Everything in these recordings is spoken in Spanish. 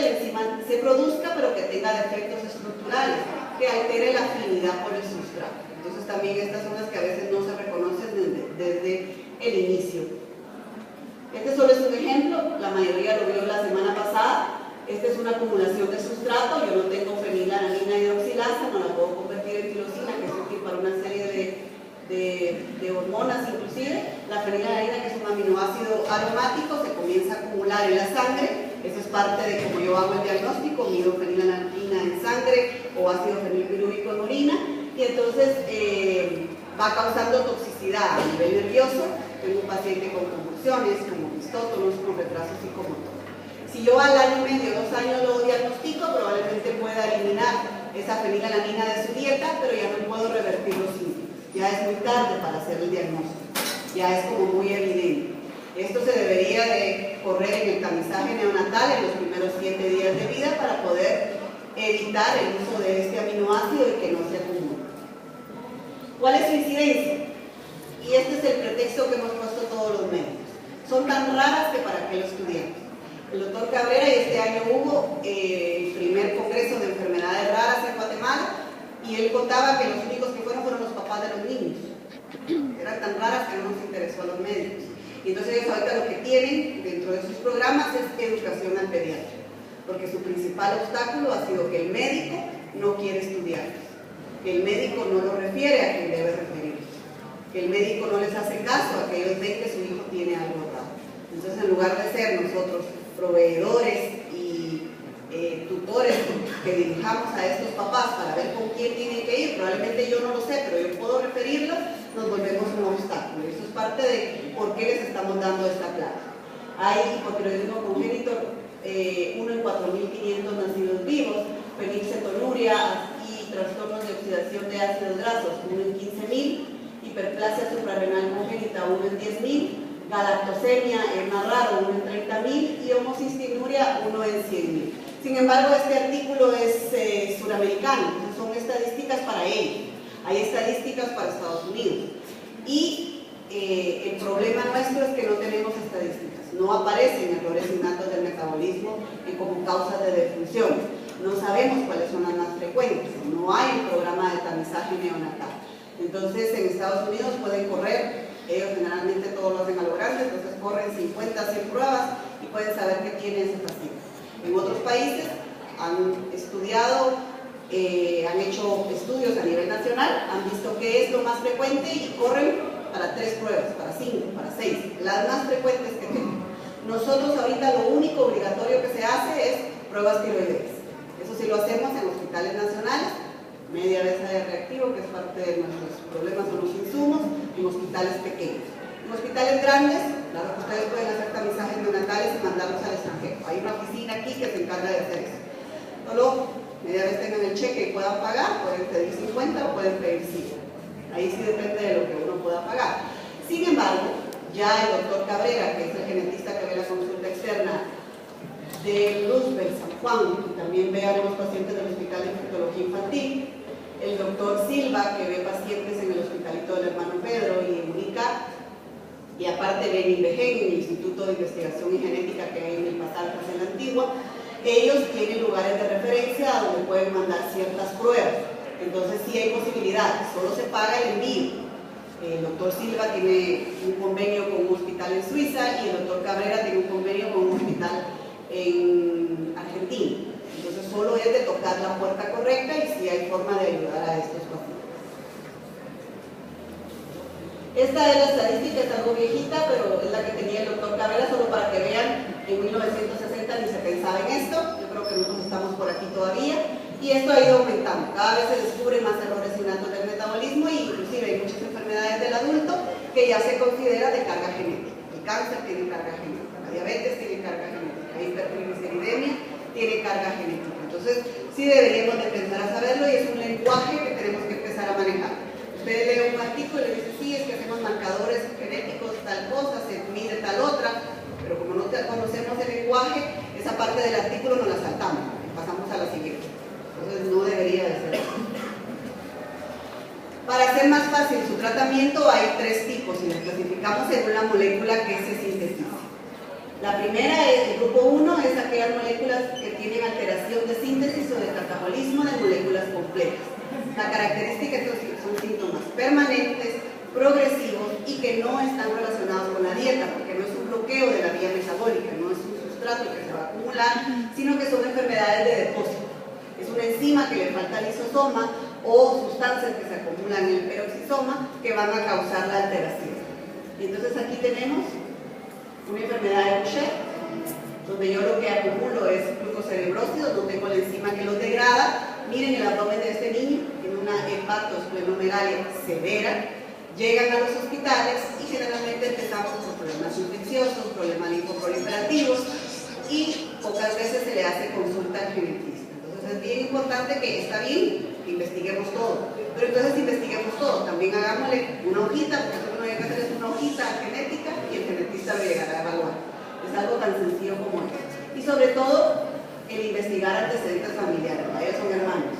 que la enzima se produzca, pero que tenga defectos estructurales, que altere la afinidad por el sustrato. Entonces también estas son las que a veces no se reconocen desde el inicio. Este solo es un ejemplo, la mayoría lo vio la semana pasada. Esta es una acumulación de sustrato, yo no tengo fenilalanina hidroxilasa, no la puedo convertir en tirosina, que es útil para una serie de hormonas inclusive. La fenilalanina, que es un aminoácido aromático, se comienza a acumular en la sangre. Eso es parte de cómo yo hago el diagnóstico, mido fenilalanina en sangre o ácido fenilpirúvico en orina, y entonces va causando toxicidad a nivel nervioso. Tengo un paciente con convulsiones, con opistótonos, con retraso psicomotor. Si yo al año y medio, 2 años lo diagnostico, probablemente pueda eliminar esa fenilalanina de su dieta, pero ya no puedo revertir los síntomas. Ya es muy tarde para hacer el diagnóstico, ya es como muy evidente. Esto se debería de correr en el tamizaje neonatal en los primeros 7 días de vida para poder evitar el uso de este aminoácido y que no se acumule. ¿Cuál es su incidencia? Y este es el pretexto que hemos puesto todos los médicos. Son tan raras que para qué lo estudiamos. El doctor Cabrera, y este año hubo el primer congreso de enfermedades raras en Guatemala, y él contaba que los únicos que fueron los papás de los niños. Eran tan raras que no nos interesó a los médicos. Y entonces ellos ahorita lo que tienen dentro de sus programas es educación al pediatra, porque su principal obstáculo ha sido que el médico no quiere estudiarlos, que el médico no lo refiere a quien debe referirlos, que el médico no les hace caso a que ellos ven que su hijo tiene algo raro. Entonces, en lugar de ser nosotros proveedores y tutores que dirijamos a estos papás para ver con quién tienen que ir, probablemente yo no lo sé, pero yo puedo referirlos, nos volvemos un obstáculo. Eso es parte de por qué les estamos dando esta clase. Hay hipotiroidismo congénito, 1 en 4.500 nacidos vivos, fenilcetonuria y trastornos de oxidación de ácidos grasos, 1 en 15.000, hiperplasia suprarrenal congénita, 1 en 10.000, galactosemia es más raro, 1 en 30.000, y homocistinuria, 1 en 100.000. Sin embargo, este artículo es suramericano, entonces son estadísticas para ellos. Hay estadísticas para Estados Unidos. Y el problema nuestro es que no tenemos estadísticas. No aparecen errores innatos del metabolismo como causas de defunción. No sabemos cuáles son las más frecuentes. No hay un programa de tamizaje neonatal. Entonces, en Estados Unidos pueden correr, ellos generalmente todo lo hacen a lo grande, entonces corren 50, 100 pruebas y pueden saber qué tiene ese paciente. En otros países han estudiado, han hecho estudios a nivel nacional, han visto qué es lo más frecuente y corren para 3 pruebas, para 5, para 6, las más frecuentes que tenemos. Nosotros ahorita lo único obligatorio que se hace es pruebas tiroideas. Eso sí lo hacemos en hospitales nacionales, media vez de reactivo, que es parte de nuestros problemas con los insumos, en hospitales pequeños. En hospitales grandes, claro que ustedes pueden hacer tamizajes neonatales y mandarlos al extranjero. Hay una oficina aquí que se encarga de hacer eso. Solo media vez tengan el cheque y puedan pagar, pueden pedir 50 o pueden pedir 5. Ahí sí depende de lo que uno pueda pagar. Sin embargo, ya el doctor Cabrera, que es el genetista que ve la consulta externa de Roosevelt, San Juan, y también ve a algunos pacientes del Hospital de Infectología Infantil, el doctor Silva, que ve pacientes en el Hospitalito del Hermano Pedro y en UNICAP, y aparte ven INVEGEN, el Instituto de Investigación y Genética que hay en el Pasarcas en la Antigua. Ellos tienen lugares de referencia a donde pueden mandar ciertas pruebas. Entonces sí hay posibilidades, solo se paga el envío. El doctor Silva tiene un convenio con un hospital en Suiza y el doctor Cabrera tiene un convenio con un hospital en Argentina. Entonces solo es de tocar la puerta correcta y sí hay forma de ayudar a estos pacientes. Esta es la estadística, es algo viejita, pero es la que tenía el doctor Cabrera, solo para que vean, en 1960 ni se pensaba en esto. Yo creo que nosotros estamos por aquí todavía. Y esto ha ido aumentando, cada vez se descubren más errores innatos del metabolismo e inclusive hay muchas enfermedades del adulto que ya se considera de carga genética. El cáncer tiene carga genética, la diabetes tiene carga genética, la hipertrigliceridemia tiene carga genética. Entonces sí deberíamos de pensar a saberlo y es un lenguaje que tenemos que empezar a manejar. Usted lee un artículo y le dice, sí, es que hacemos marcadores genéticos, tal cosa, se mide tal otra, pero como no conocemos el lenguaje, esa parte del artículo nos la saltamos y pasamos a la siguiente. Entonces no debería de ser así. Para hacer más fácil su tratamiento hay 3 tipos y los clasificamos según la molécula que se sintetiza. La primera es el grupo 1, es aquellas moléculas que tienen metabolismo de moléculas complejas. La característica es que son síntomas permanentes, progresivos y que no están relacionados con la dieta, porque no es un bloqueo de la vía metabólica, no es un sustrato que se va a acumular, sino que son enfermedades de depósito. Es una enzima que le falta lisosoma o sustancias que se acumulan en el peroxisoma que van a causar la alteración. Y entonces aquí tenemos una enfermedad de Gaucher, donde yo lo que acumulo es glucocerebrósidos, no tengo la enzima que los degrada. Miren el abdomen de este niño, tiene una hepatosplenomegalia severa. Llegan a los hospitales y generalmente empezamos con problemas infecciosos, problemas linfoproliferativos y pocas veces se le hace consulta al genetista. Entonces es bien importante que está bien que investiguemos todo, pero entonces investiguemos todo, también hagámosle una hojita, porque lo que uno hay que hacer es una hojita genética y el genetista lo llegará a evaluar. Es algo tan sencillo como esto. Y sobre todo, el investigar antecedentes familiares, ellos son hermanos.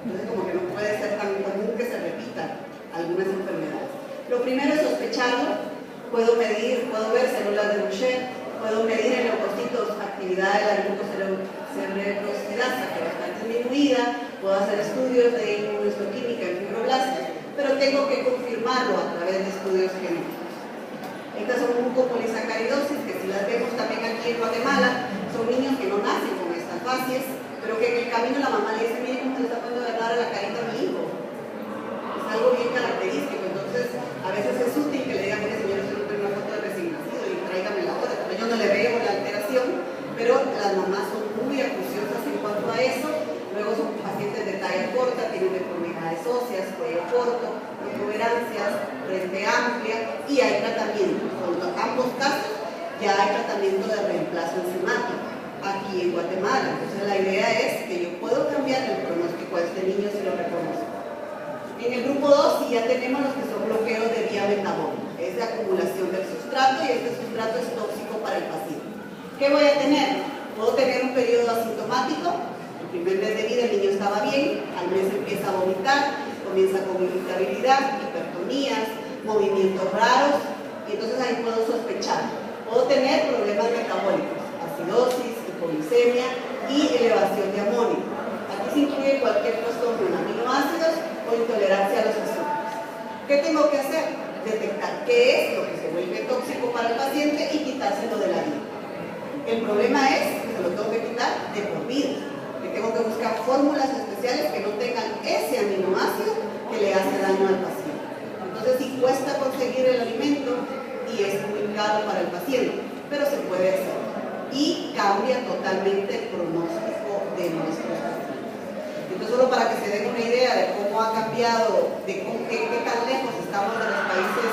Entonces como que no puede ser tan común que se repitan algunas enfermedades. Lo primero es sospecharlo. Puedo medir, puedo ver células de Gaucher, puedo medir en leucocitos actividad de la glucocerebrosidasa, que va a estar disminuida, puedo hacer estudios de inmunohistoquímica en fibroblastos, pero tengo que confirmarlo a través de estudios genéticos. Estas son mucopolisacaridosis, que si las vemos también aquí en Guatemala, son niños que no nacen con estas facies, pero que en el camino la mamá le dice, mire cómo se le está poniendo de dar a la carita a mi hijo. Es algo bien característico, entonces a veces es útil que le digan, mire señor, usted no tiene una foto de recién nacido y tráigame la hora, pero yo no le veo la alteración, pero las mamás son muy acuciosas en cuanto a eso. Luego son pacientes de talla corta, tienen deformidades óseas, cuello corto, protuberancias, frente amplia y hay tratamiento. En ambos casos ya hay tratamiento de reemplazo enzimático aquí en Guatemala. Entonces la idea es que yo puedo cambiar el pronóstico a este niño si lo reconozco. En el grupo 2 sí ya tenemos los que son bloqueos de vía metabólica, es de acumulación del sustrato y este sustrato es tóxico para el paciente. ¿Qué voy a tener? Puedo tener un periodo asintomático. El primer mes de vida el niño estaba bien, al mes empieza a vomitar, comienza con irritabilidad, hipertonías, movimientos raros, y entonces ahí puedo sospechar. Puedo tener problemas metabólicos, acidosis, hipoglicemia y elevación de amonio. Aquí se incluye cualquier trastorno en aminoácidos o intolerancia a los azúcares. ¿Qué tengo que hacer? Detectar qué es lo que se vuelve tóxico para el paciente y quitárselo de la vida. El problema es que se lo tengo que quitar de por vida. Que tengo que buscar fórmulas especiales que no tengan ese aminoácido que le hace daño al paciente. Entonces sí cuesta conseguir el alimento y es muy caro para el paciente, pero se puede hacer. Y cambia totalmente el pronóstico de nuestros pacientes. Entonces solo para que se den una idea de cómo ha cambiado, de qué tan lejos estamos de los países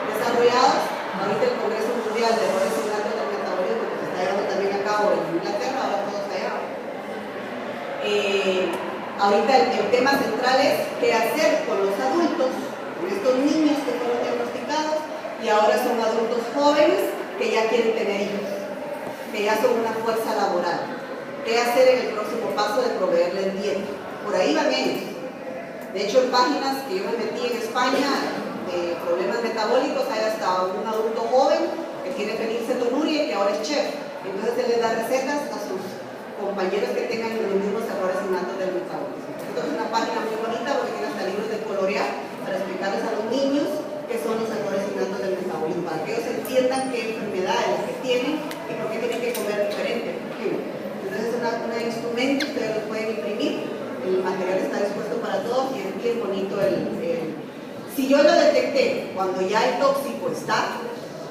desarrollados, ahorita el Congreso Mundial de Errores Innatos del Metabolismo, que se está llevando también a cabo en Inglaterra, ahora todos allá. Ahorita el tema central es qué hacer con los adultos, con estos niños que fueron diagnosticados y ahora son adultos jóvenes que ya quieren tener hijos, que ya son una fuerza laboral. ¿Qué hacer en el próximo paso de proveerles dieta? Por ahí van ellos. De hecho, en páginas que yo me metí en España de problemas metabólicos, hay hasta un adulto joven que tiene fenilcetonuria y que ahora es chef. Entonces él les da recetas a sus compañeros que tengan los mismos errores innatos del metabolismo. Entonces es una página muy bonita porque tiene hasta libros de colorear para explicarles a los niños qué son los errores innatos del metabolismo, para que ellos entiendan qué enfermedades que tienen y por qué tienen que comer diferente. Entonces es un instrumento, ustedes lo pueden imprimir, el material está dispuesto para todos y es bien bonito Si yo lo detecté cuando ya el tóxico está,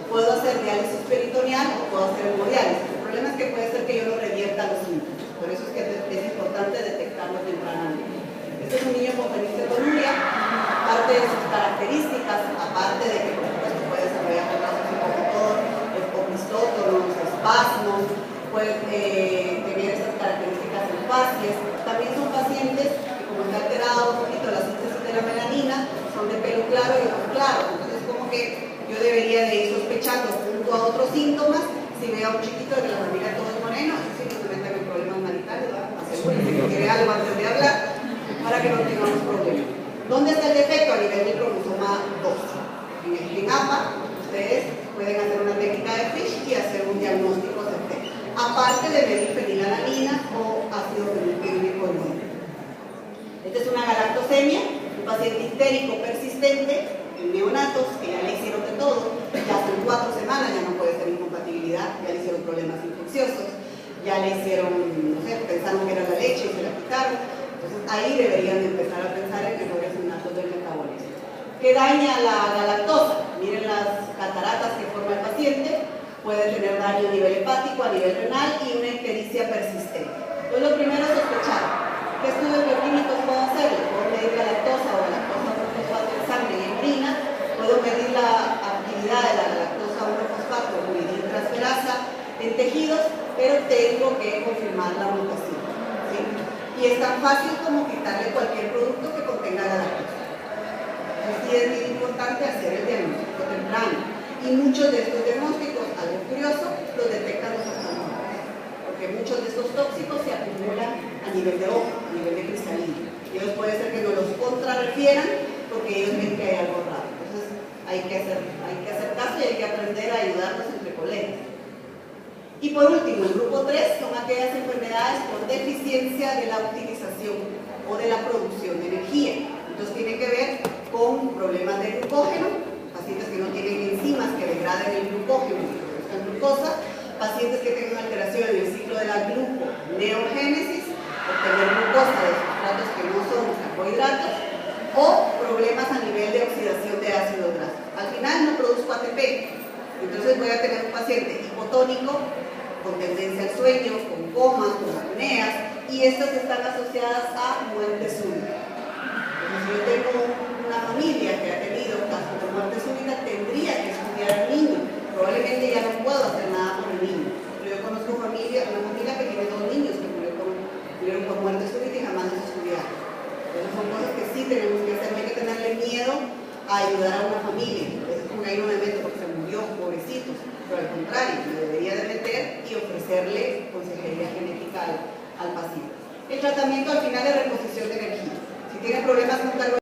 puedo hacer diálisis peritoneal o puedo hacer hemodiálisis. El problema es que puede ser que yo lo revierta a los síntomas, por eso es que es importante detectarlo tempranamente. Este es un niño con fenilcetonuria, parte de sus características, aparte de que por supuesto puede desarrollar retraso psicomotor, opistótonos, espasmos, puede tener estas características en facies. También son pacientes que, como está alterado un poquito la síntesis de la melanina, son de pelo claro y ojos claros. Entonces como que yo debería de ir sospechando junto a otros síntomas. Si veo a un chiquito de que la familia todo es moreno, eso sí que se meten en problemas maritales, asegúrense que quiere algo antes de hablar para que no tengamos problemas. ¿Dónde está el defecto? A nivel del cromosoma 2. En APA ustedes pueden hacer una técnica de Fish y hacer un diagnóstico certero, aparte de medir fenilalanina o ácido fenilpírico. paciente histérico persistente, en neonatos, que ya le hicieron de todo, ya son 4 semanas, ya no puede ser incompatibilidad, ya le hicieron problemas infecciosos, ya le hicieron, no sé, pensaron que era la leche y se la quitaron. Entonces ahí deberían empezar a pensar en mejores neonatos del metabolismo. ¿Qué daña la lactosa? Miren las cataratas que forma el paciente, puede tener daño a nivel hepático, a nivel renal y una ictericia persistente. Entonces lo primero es sospechar. ¿Qué estudios bioquímicos puedo hacer? Puedo medir la lactosa o la lactosa 1-fosfato en sangre y en orina, puedo medir la actividad de la lactosa 1-fosfato o transferasa en tejidos, pero tengo que confirmar la mutación, ¿sí? Y es tan fácil como quitarle cualquier producto que contenga la lactosa. Sí es muy importante hacer el diagnóstico temprano. Y muchos de estos diagnósticos, algo curioso, los detectan los oftalmólogos, porque muchos de estos tóxicos se acumulan a nivel de ojo, a nivel de cristalino. Y ellos puede ser que no los contrarrefieran porque ellos ven que hay algo raro. Entonces hay que hacer caso y hay que aprender a ayudarnos entre colegas. Y por último, el grupo 3 son aquellas enfermedades por deficiencia de la utilización o de la producción de energía. Entonces tiene que ver con problemas de glucógeno, pacientes que no tienen enzimas que degraden el glucógeno y produzcan glucosa, pacientes que tengan alteración en el ciclo de la gluconeogénesis, obtener glucosa de sustratos que no son carbohidratos, o problemas a nivel de oxidación de ácidos grasos. Al final no produzco ATP, entonces voy a tener un paciente hipotónico, con tendencia al sueño, con comas, con apneas, y estas están asociadas a muerte súbita. Si yo tengo una familia que ha tenido casos de muerte súbita, tendría que estudiar al niño. Probablemente ya no puedo hacer nada por el niño. Pero yo conozco una familia que tiene 2 niños que murieron por muerte súbita y jamás los estudiaron. Entonces son cosas que sí tenemos que hacer. No hay que tenerle miedo a ayudar a una familia. Entonces como ahí no me meto porque se murió, pobrecitos. Pero al contrario, me debería de meter y ofrecerle consejería genética al paciente. El tratamiento al final es reposición de energía. Si tiene problemas con carbohidratos,